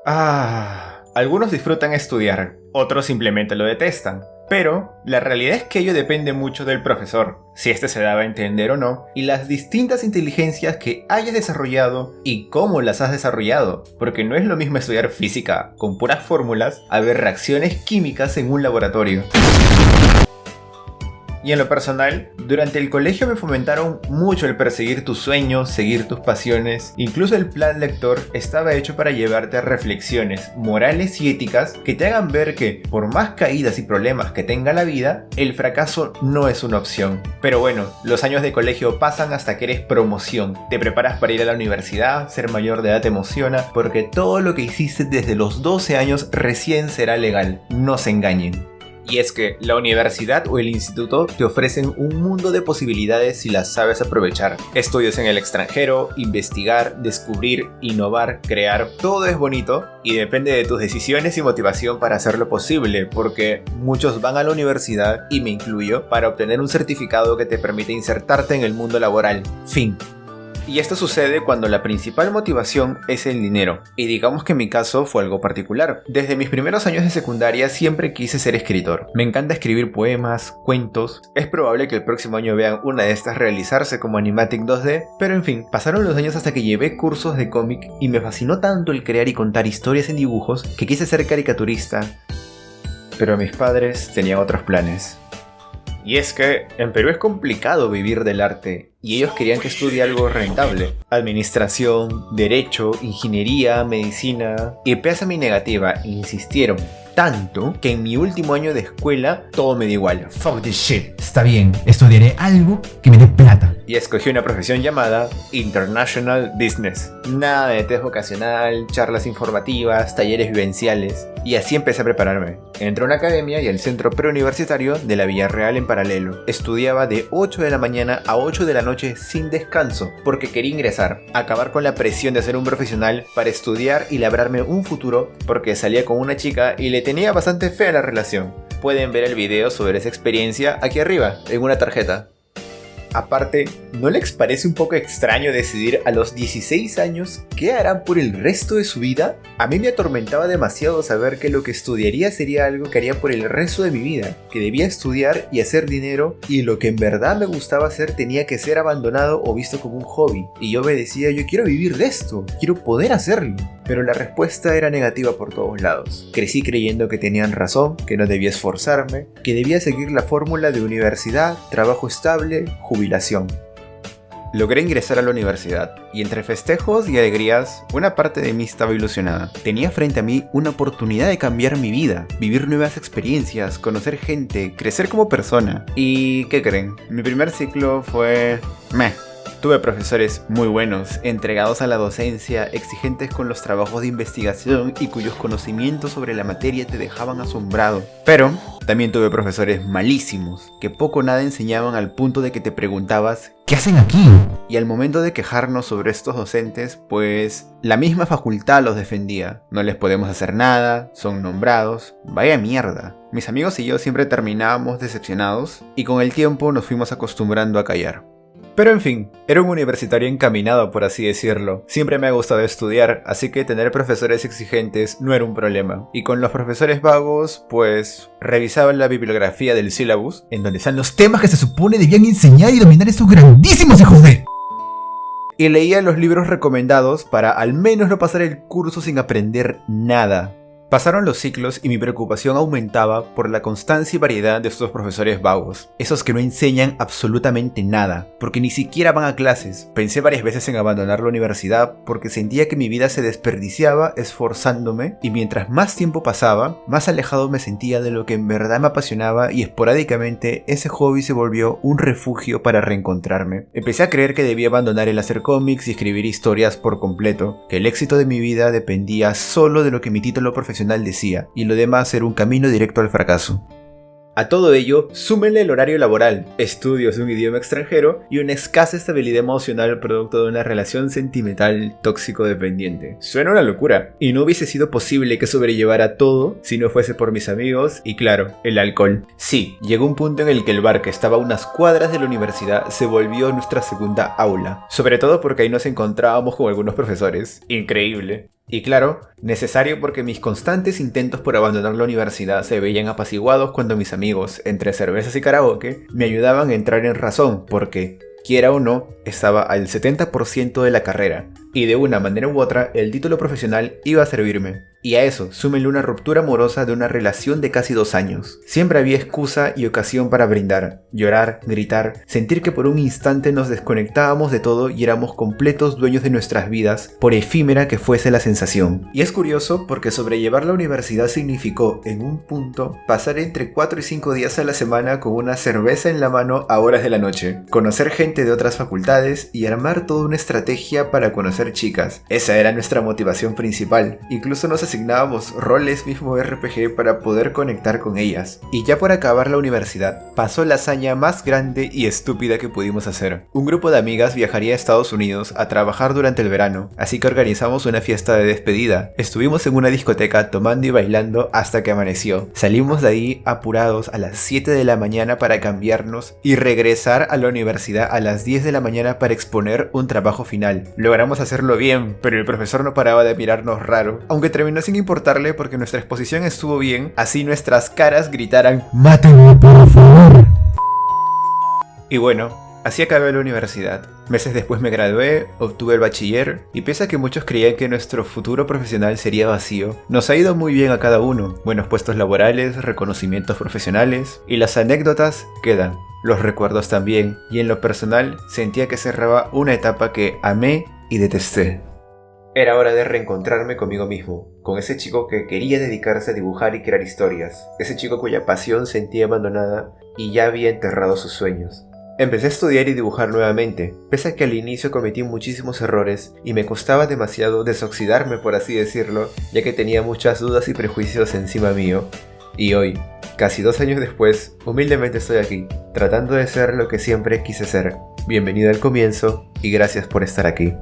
Algunos disfrutan estudiar, otros simplemente lo detestan. Pero la realidad es que ello depende mucho del profesor, si éste se daba a entender o no, y las distintas inteligencias que hayas desarrollado y cómo las has desarrollado, porque no es lo mismo estudiar física con puras fórmulas a ver reacciones químicas en un laboratorio. Y en lo personal, durante el colegio me fomentaron mucho el perseguir tus sueños, seguir tus pasiones. Incluso el plan lector estaba hecho para llevarte a reflexiones morales y éticas que te hagan ver que, por más caídas y problemas que tenga la vida, el fracaso no es una opción. Pero bueno, los años de colegio pasan hasta que eres promoción. Te preparas para ir a la universidad, ser mayor de edad te emociona, porque todo lo que hiciste desde los 12 años recién será legal. No se engañen. Y es que la universidad o el instituto te ofrecen un mundo de posibilidades si las sabes aprovechar. Estudios en el extranjero, investigar, descubrir, innovar, crear, todo es bonito y depende de tus decisiones y motivación para hacerlo posible, porque muchos van a la universidad, y me incluyo, para obtener un certificado que te permite insertarte en el mundo laboral. Fin. Y esto sucede cuando la principal motivación es el dinero. Y digamos que en mi caso fue algo particular. Desde mis primeros años de secundaria siempre quise ser escritor. Me encanta escribir poemas, cuentos. Es probable que el próximo año vean una de estas realizarse como Animatic 2D. Pero en fin, pasaron los años hasta que llevé cursos de cómic y me fascinó tanto el crear y contar historias en dibujos que quise ser caricaturista. Pero mis padres tenían otros planes. Y es que en Perú es complicado vivir del arte, y ellos querían que estudie algo rentable. Administración, derecho, ingeniería, medicina. Y pese a mi negativa, insistieron tanto que en mi último año de escuela todo me dio igual. Fuck this shit. Está bien, estudiaré algo que me dé plata. Y escogí una profesión llamada International Business. Nada de test vocacional, charlas informativas, talleres vivenciales. Y así empecé a prepararme. Entré a una academia y al centro preuniversitario de la Villarreal en paralelo. Estudiaba de 8 de la mañana a 8 de la noche sin descanso, porque quería ingresar, acabar con la presión de ser un profesional para estudiar y labrarme un futuro, porque salía con una chica y le tenía bastante fe a la relación. Pueden ver el video sobre esa experiencia aquí arriba, en una tarjeta. Aparte, ¿no les parece un poco extraño decidir a los 16 años qué harán por el resto de su vida? A mí me atormentaba demasiado saber que lo que estudiaría sería algo que haría por el resto de mi vida, que debía estudiar y hacer dinero, y lo que en verdad me gustaba hacer tenía que ser abandonado o visto como un hobby. Y yo me decía, yo quiero vivir de esto, quiero poder hacerlo. Pero la respuesta era negativa por todos lados. Crecí creyendo que tenían razón, que no debía esforzarme, que debía seguir la fórmula de universidad, trabajo estable, jubilación. Logré ingresar a la universidad, y entre festejos y alegrías, una parte de mí estaba ilusionada. Tenía frente a mí una oportunidad de cambiar mi vida, vivir nuevas experiencias, conocer gente, crecer como persona. ¿Y qué creen? Mi primer ciclo fue... meh. Tuve profesores muy buenos, entregados a la docencia, exigentes con los trabajos de investigación y cuyos conocimientos sobre la materia te dejaban asombrado. Pero también tuve profesores malísimos, que poco o nada enseñaban al punto de que te preguntabas ¿qué hacen aquí? Y al momento de quejarnos sobre estos docentes, pues la misma facultad los defendía. No les podemos hacer nada, son nombrados, vaya mierda. Mis amigos y yo siempre terminábamos decepcionados y con el tiempo nos fuimos acostumbrando a callar. Pero en fin, era un universitario encaminado, por así decirlo. Siempre me ha gustado estudiar, así que tener profesores exigentes no era un problema. Y con los profesores vagos, pues revisaba la bibliografía del syllabus, en donde están los Temas que se supone debían enseñar y dominar estos grandísimos hijos de... y leía los libros recomendados para al menos no pasar el curso sin aprender nada. Pasaron los ciclos y mi preocupación aumentaba por la constancia y variedad de estos profesores vagos, esos que no enseñan absolutamente nada, porque ni siquiera van a clases. Pensé varias veces en abandonar la universidad porque sentía que mi vida se desperdiciaba esforzándome, y mientras más tiempo pasaba, más alejado me sentía de lo que en verdad me apasionaba, y esporádicamente ese hobby se volvió un refugio para reencontrarme. Empecé a creer que debía abandonar el hacer cómics y escribir historias por completo, que el éxito de mi vida dependía solo de lo que mi título profesional decía, y lo demás era un camino directo al fracaso. A todo ello, súmenle el horario laboral, estudios de un idioma extranjero y una escasa estabilidad emocional producto de una relación sentimental tóxico-dependiente. Suena una locura, y no hubiese sido posible que sobrellevara todo si no fuese por mis amigos y, claro, el alcohol. Sí, llegó un punto en el que el bar que estaba a unas cuadras de la universidad se volvió nuestra segunda aula, sobre todo porque ahí nos encontrábamos con algunos profesores. Increíble. Y claro, necesario porque mis constantes intentos por abandonar la universidad se veían apaciguados cuando mis amigos, entre cervezas y karaoke, me ayudaban a entrar en razón porque, quiera o no, estaba al 70% de la carrera, y de una manera u otra el título profesional iba a servirme. Y a eso, súmenle una ruptura amorosa de una relación de casi 2 años. Siempre había excusa y ocasión para brindar, llorar, gritar, sentir que por un instante nos desconectábamos de todo y éramos completos dueños de nuestras vidas, por efímera que fuese la sensación. Y es curioso porque sobrellevar la universidad significó, en un punto, pasar entre 4 y 5 días a la semana con una cerveza en la mano a horas de la noche, conocer gente de otras facultades y armar toda una estrategia para conocer chicas. Esa era nuestra motivación principal. Incluso nos asignábamos roles mismo RPG para poder conectar con ellas. Y ya por acabar la universidad, pasó la hazaña más grande y estúpida que pudimos hacer. Un grupo de amigas viajaría a Estados Unidos a trabajar durante el verano, así que organizamos una fiesta de despedida. Estuvimos en una discoteca tomando y bailando hasta que amaneció. Salimos de ahí apurados a las 7 de la mañana para cambiarnos y regresar a la universidad a las 10 de la mañana para exponer un trabajo final. Logramos hacerlo bien, pero el profesor no paraba de mirarnos raro, aunque terminó sin importarle porque nuestra exposición estuvo bien, así nuestras caras gritaran ¡Mátenme, por favor! Y bueno, así acabé la universidad. Meses después me gradué, obtuve el bachiller, y pese a que muchos creían que nuestro futuro profesional sería vacío, nos ha ido muy bien a cada uno. Buenos puestos laborales, reconocimientos profesionales, y las anécdotas quedan. Los recuerdos también, y en lo personal sentía que cerraba una etapa que amé y detesté. Era hora de reencontrarme conmigo mismo, con ese chico que quería dedicarse a dibujar y crear historias, ese chico cuya pasión sentía abandonada y ya había enterrado sus sueños. Empecé a estudiar y dibujar nuevamente, pese a que al inicio cometí muchísimos errores y me costaba demasiado desoxidarme, por así decirlo, ya que tenía muchas dudas y prejuicios encima mío. Y hoy, casi 2 años después, humildemente estoy aquí, tratando de ser lo que siempre quise ser. Bienvenido al comienzo y gracias por estar aquí.